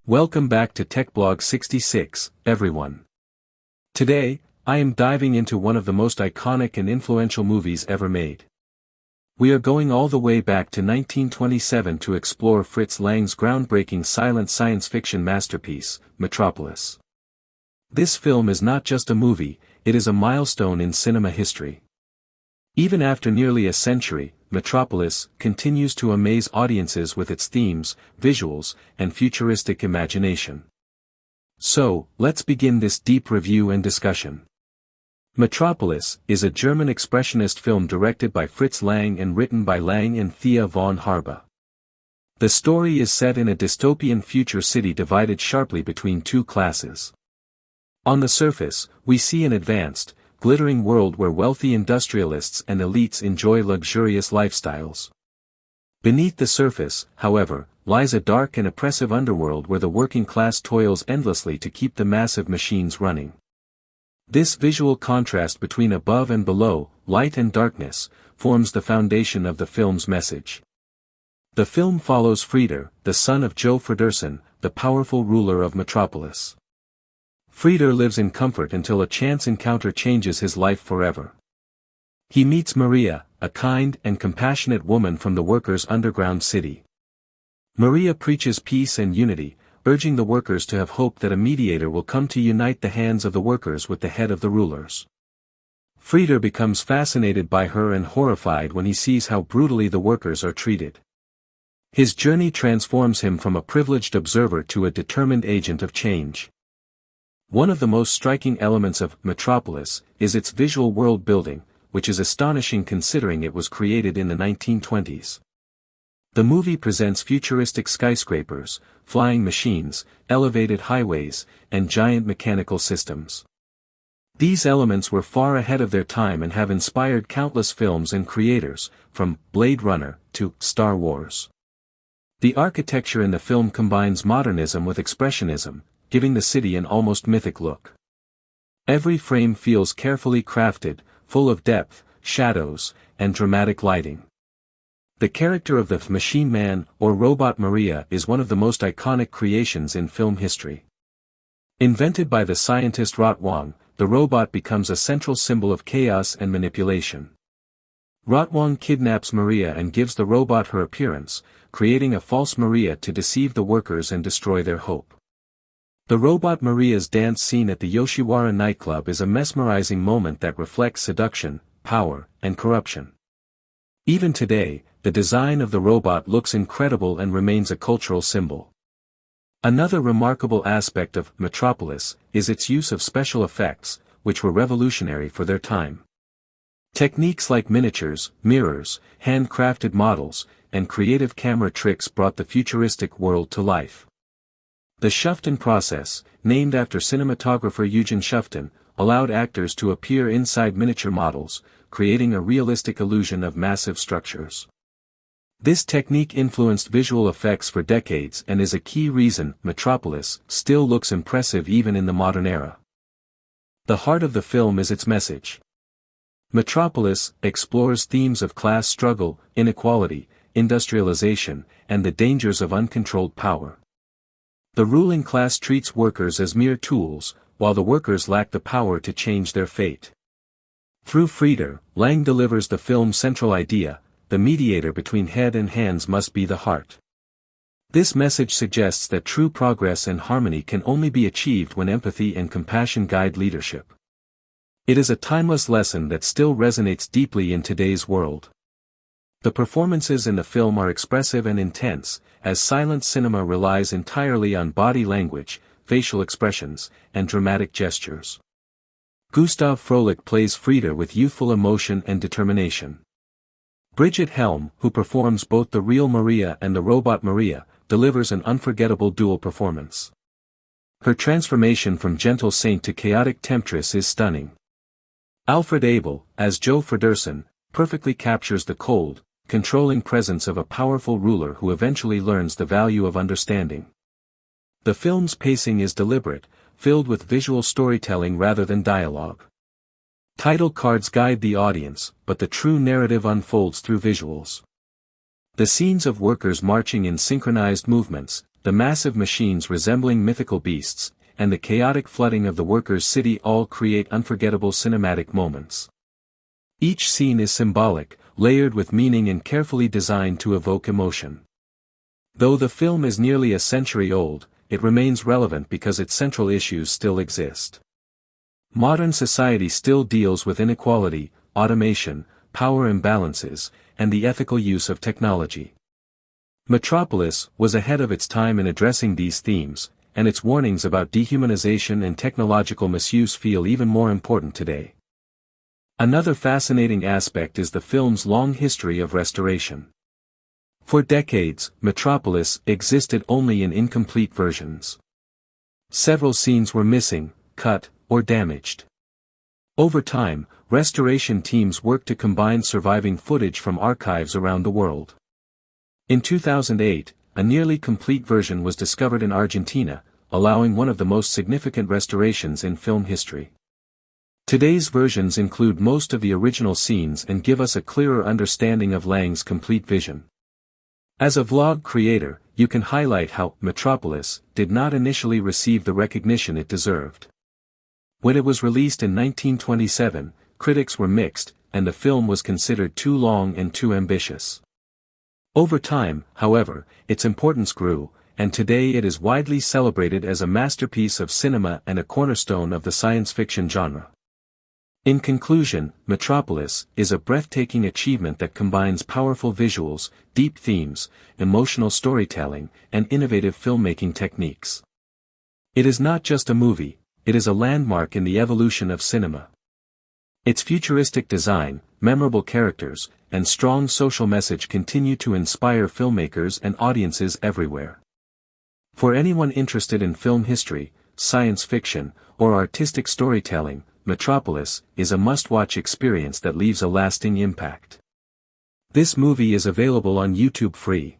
Welcome back to TechBlog 66, everyone. Today, I am diving into one of the most iconic and influential movies ever made. We are going all the way back to 1927 to explore Fritz Lang's groundbreaking silent science fiction masterpiece, Metropolis. This film is not just a movie, it is a milestone in cinema history. Even after nearly a century, Metropolis continues to amaze audiences with its themes, visuals, and futuristic imagination. So, let's begin this deep review and discussion. Metropolis is a German expressionist film directed by Fritz Lang and written by Lang and Thea von Harbou. The story is set in a dystopian future city divided sharply between two classes. On the surface, we see an advanced, glittering world where wealthy industrialists and elites enjoy luxurious lifestyles. Beneath the surface, however, lies a dark and oppressive underworld where the working class toils endlessly to keep the massive machines running. This visual contrast between above and below, light and darkness, forms the foundation of the film's message. The film follows Frieder, the son of Joe Fredersen, the powerful ruler of Metropolis. Frieder lives in comfort until a chance encounter changes his life forever. He meets Maria, a kind and compassionate woman from the workers' underground city. Maria preaches peace and unity, urging the workers to have hope that a mediator will come to unite the hands of the workers with the head of the rulers. Frieder becomes fascinated by her and horrified when he sees how brutally the workers are treated. His journey transforms him from a privileged observer to a determined agent of change. One of the most striking elements of Metropolis is its visual world building, which is astonishing considering it was created in the 1920s. The movie presents futuristic skyscrapers, flying machines, elevated highways, and giant mechanical systems. These elements were far ahead of their time and have inspired countless films and creators, from Blade Runner to Star Wars. The architecture in the film combines modernism with expressionism, giving the city an almost mythic look. Every frame feels carefully crafted, full of depth, shadows, and dramatic lighting. The character of the Machine Man, or Robot Maria, is one of the most iconic creations in film history. Invented by the scientist Rotwang, the robot becomes a central symbol of chaos and manipulation. Rotwang kidnaps Maria and gives the robot her appearance, creating a false Maria to deceive the workers and destroy their hope. The robot Maria's dance scene at the Yoshiwara nightclub is a mesmerizing moment that reflects seduction, power, and corruption. Even today, the design of the robot looks incredible and remains a cultural symbol. Another remarkable aspect of Metropolis is its use of special effects, which were revolutionary for their time. Techniques like miniatures, mirrors, handcrafted models, and creative camera tricks brought the futuristic world to life. The Schuften process, named after cinematographer Eugen Schuften, allowed actors to appear inside miniature models, creating a realistic illusion of massive structures. This technique influenced visual effects for decades and is a key reason Metropolis still looks impressive even in the modern era. The heart of the film is its message. Metropolis explores themes of class struggle, inequality, industrialization, and the dangers of uncontrolled power. The ruling class treats workers as mere tools, while the workers lack the power to change their fate. Through Frieder, Lang delivers the film's central idea: the mediator between head and hands must be the heart. This message suggests that true progress and harmony can only be achieved when empathy and compassion guide leadership. It is a timeless lesson that still resonates deeply in today's world. The performances in the film are expressive and intense, as silent cinema relies entirely on body language, facial expressions, and dramatic gestures. Gustav Froelich plays Frieder with youthful emotion and determination. Brigitte Helm, who performs both the real Maria and the robot Maria, delivers an unforgettable dual performance. Her transformation from gentle saint to chaotic temptress is stunning. Alfred Abel, as Joe Fredersen, perfectly captures the cold, controlling presence of a powerful ruler who eventually learns the value of understanding. The film's pacing is deliberate, filled with visual storytelling rather than dialogue. Title cards guide the audience, but the true narrative unfolds through visuals. The scenes of workers marching in synchronized movements, the massive machines resembling mythical beasts, and the chaotic flooding of the workers' city all create unforgettable cinematic moments. Each scene is symbolic, layered with meaning and carefully designed to evoke emotion. Though the film is nearly a century old, it remains relevant because its central issues still exist. Modern society still deals with inequality, automation, power imbalances, and the ethical use of technology. Metropolis was ahead of its time in addressing these themes, and its warnings about dehumanization and technological misuse feel even more important today. Another fascinating aspect is the film's long history of restoration. For decades, Metropolis existed only in incomplete versions. Several scenes were missing, cut, or damaged. Over time, restoration teams worked to combine surviving footage from archives around the world. In 2008, a nearly complete version was discovered in Argentina, allowing one of the most significant restorations in film history. Today's versions include most of the original scenes and give us a clearer understanding of Lang's complete vision. As a vlog creator, you can highlight how Metropolis did not initially receive the recognition it deserved. When it was released in 1927, critics were mixed, and the film was considered too long and too ambitious. Over time, however, its importance grew, and today it is widely celebrated as a masterpiece of cinema and a cornerstone of the science fiction genre. In conclusion, Metropolis is a breathtaking achievement that combines powerful visuals, deep themes, emotional storytelling, and innovative filmmaking techniques. It is not just a movie, it is a landmark in the evolution of cinema. Its futuristic design, memorable characters, and strong social message continue to inspire filmmakers and audiences everywhere. For anyone interested in film history, science fiction, or artistic storytelling, Metropolis is a must-watch experience that leaves a lasting impact. This movie is available on YouTube free.